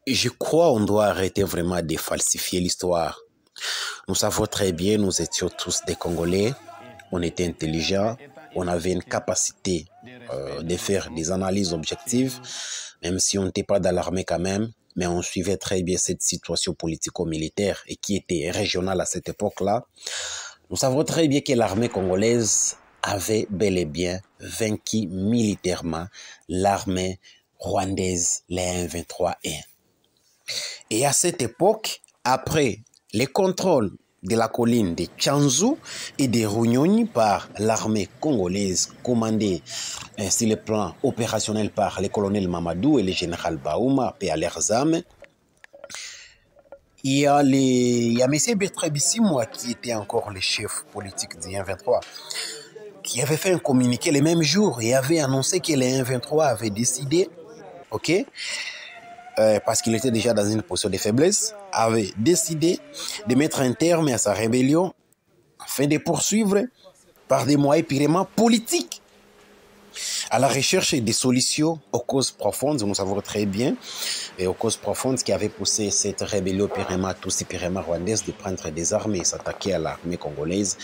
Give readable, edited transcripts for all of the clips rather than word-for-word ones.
Je crois qu'on doit arrêter vraiment de falsifier l'histoire. Nous savons très bien, nous étions tous des Congolais, on était intelligents, on avait une capacité de faire des analyses objectives, même si on n'était pas dans l'armée quand même, mais on suivait très bien cette situation politico-militaire et qui était régionale à cette époque-là. Nous savons très bien que l'armée congolaise avait bel et bien vaincu militairement l'armée rwandaise, les M23-1. Et à cette époque, après les contrôles de la colline de Tchanzu et de Runyonyi par l'armée congolaise commandée sur le plan opérationnel par le colonel Mamadou et le général Baouma, paix à leurs âmes, il y a M. Bertrand Bisimwa qui était encore le chef politique du M23, qui avait fait un communiqué le même jour et avait annoncé que le M23 avait décidé, parce qu'il était déjà dans une position de faiblesse, avait décidé de mettre un terme à sa rébellion afin de poursuivre par des moyens purement politiques à la recherche des solutions aux causes profondes, nous savons très bien, et aux causes profondes qui avaient poussé cette rébellion purement rwandaise de prendre des armes et s'attaquer à l'armée congolaise,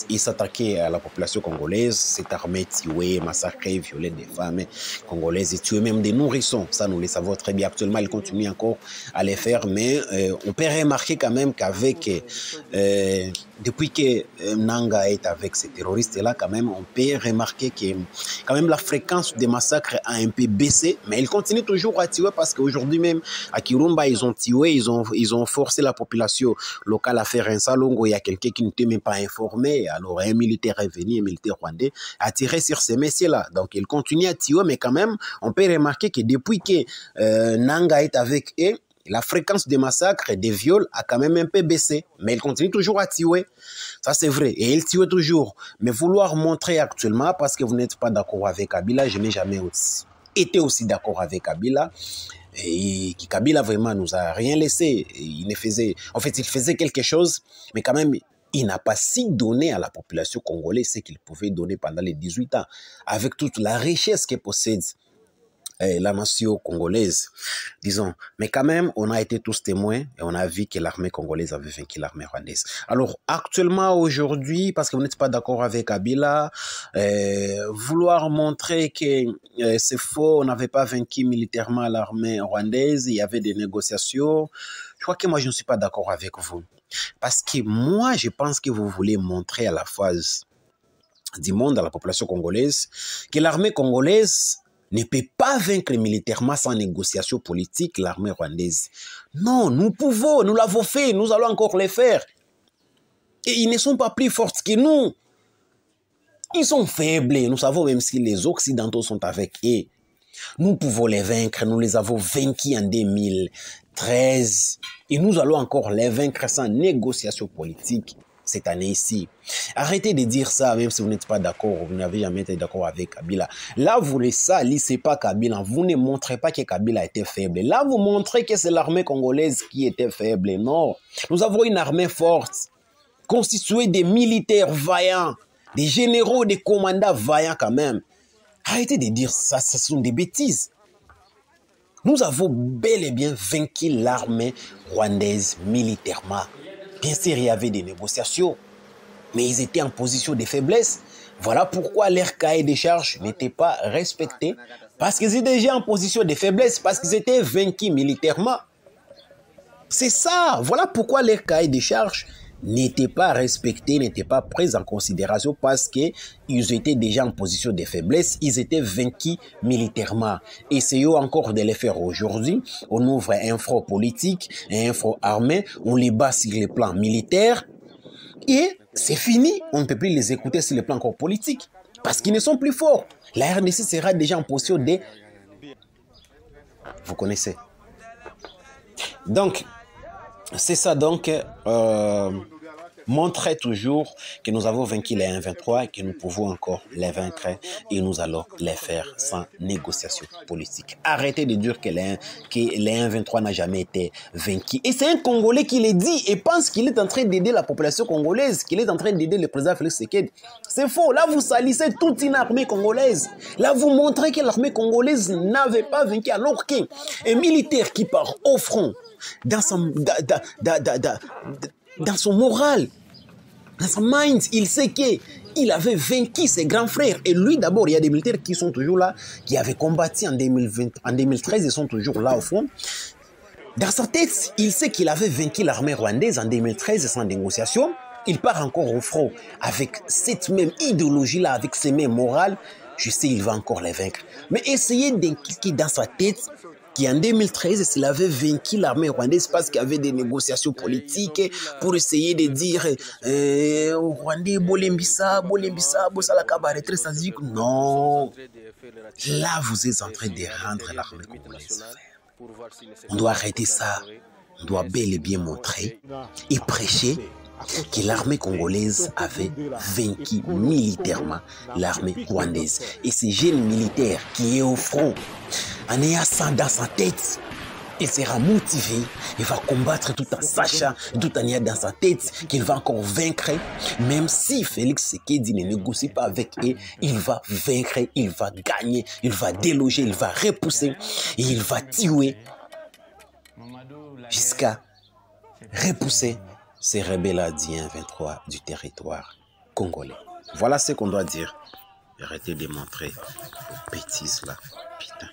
et s'attaquer à la population congolaise. Cette armée tuait, massacrait, violait des femmes congolaises et tuait même des nourrissons. Ça, nous le savons très bien. Actuellement, elle continue encore à les faire, mais on peut remarquer quand même qu'avec, depuis que Nanga est avec ces terroristes-là, quand même, on peut remarquer que quand même la fréquence des massacres a un peu baissé, mais ils continuent toujours à tuer parce qu'aujourd'hui même, à Kirumba, ils ont tué, ils ont forcé la population locale à faire un salongo. Il y a quelqu'un qui n'était même pas informé. Alors, un militaire est venu, un militaire rwandais, a tiré sur ces messieurs-là. Donc, ils continuent à tuer, mais quand même, on peut remarquer que depuis que Nanga est avec eux, la fréquence des massacres et des viols a quand même un peu baissé. Mais il continue toujours à tuer. Ça, c'est vrai. Et il tue toujours. Mais vouloir montrer actuellement, parce que vous n'êtes pas d'accord avec Kabila, je n'ai jamais été aussi d'accord avec Kabila. Et Kabila vraiment nous a rien laissé. Il faisait quelque chose, mais quand même, il n'a pas si donné à la population congolaise ce qu'il pouvait donner pendant les 18 ans, avec toute la richesse que possède la nation congolaise, disons. Mais quand même, on a été tous témoins et on a vu que l'armée congolaise avait vaincu l'armée rwandaise. Alors, actuellement, aujourd'hui, parce que vous n'êtes pas d'accord avec Kabila, vouloir montrer que c'est faux, on n'avait pas vaincu militairement l'armée rwandaise, il y avait des négociations. Je crois que moi, je ne suis pas d'accord avec vous. Parce que moi, je pense que vous voulez montrer à la face du monde, à la population congolaise, que l'armée congolaise ne peut pas vaincre militairement sans négociation politique l'armée rwandaise. Non, nous pouvons, nous l'avons fait, nous allons encore le faire. Et ils ne sont pas plus forts que nous. Ils sont faibles, nous savons même si les Occidentaux sont avec eux. Nous pouvons les vaincre, nous les avons vaincus en 2013 et nous allons encore les vaincre sans négociation politique cette année-ci. Arrêtez de dire ça, même si vous n'êtes pas d'accord, vous n'avez jamais été d'accord avec Kabila. Là, vous ne salissez pas Kabila, vous ne montrez pas que Kabila était faible. Là, vous montrez que c'est l'armée congolaise qui était faible. Non, nous avons une armée forte, constituée de militaires vaillants, des généraux, des commandants vaillants quand même. Arrêtez de dire ça, ce sont des bêtises. Nous avons bel et bien vaincu l'armée rwandaise militairement. Bien sûr, il y avait des négociations, mais ils étaient en position de faiblesse. Voilà pourquoi leur cahier de charges n'était pas respecté, parce qu'ils étaient déjà en position de faiblesse, parce qu'ils étaient vaincus militairement. C'est ça, voilà pourquoi leur cahier de charges n'était pas respecté, n'était pas pris en considération parce qu'ils étaient déjà en position de faiblesse, ils étaient vaincus militairement. Essayons encore de les faire aujourd'hui. On ouvre un front politique, un front armé, on les bat sur le plan militaire et c'est fini. On ne peut plus les écouter sur le plan encore politique parce qu'ils ne sont plus forts. La RDC sera déjà en position de... Vous connaissez. Donc, c'est ça donc... montrer toujours que nous avons vaincu les 1-23 et que nous pouvons encore les vaincre et nous allons les faire sans négociation politique. Arrêtez de dire que les 1-23 n'a jamais été vaincu. Et c'est un Congolais qui le dit et pense qu'il est en train d'aider la population congolaise, qu'il est en train d'aider le président Félix Tshisekedi. C'est faux. Là, vous salissez toute une armée congolaise. Là, vous montrez que l'armée congolaise n'avait pas vaincu alors qu'un militaire qui part au front dans son moral, dans son mind, il sait qu'il avait vaincu ses grands frères. Et lui, d'abord, il y a des militaires qui sont toujours là, qui avaient combattu en 2013, ils sont toujours là au front. Dans sa tête, il sait qu'il avait vaincu l'armée rwandaise en 2013 sans négociation. Il part encore au front avec cette même idéologie-là, avec ces mêmes morales. Je sais, il va encore les vaincre. Mais essayez d'inculquer dans sa tête qu'en 2013, s'il avait vaincu l'armée rwandaise parce qu'il y avait des négociations politiques pour essayer de dire Rwandais, Bolembissa, Bossala Kabaretre, ça dit non. Là, vous êtes en train de rendre l'armée congolaise. On doit arrêter ça. On doit bel et bien montrer et prêcher que l'armée congolaise avait vaincu militairement l'armée rwandaise. Et ce jeune militaire qui est au front, en ayant ça dans sa tête, il sera motivé, il va combattre tout en sachant, tout en ayant dans sa tête qu'il va encore vaincre. Même si Félix Tshisekedi ne négocie pas avec eux, il va vaincre, il va gagner, il va déloger, il va repousser et il va tuer jusqu'à repousser ces rebelles du 1-23 du territoire congolais. Voilà ce qu'on doit dire. Arrêtez de montrer vos bêtises là, putain.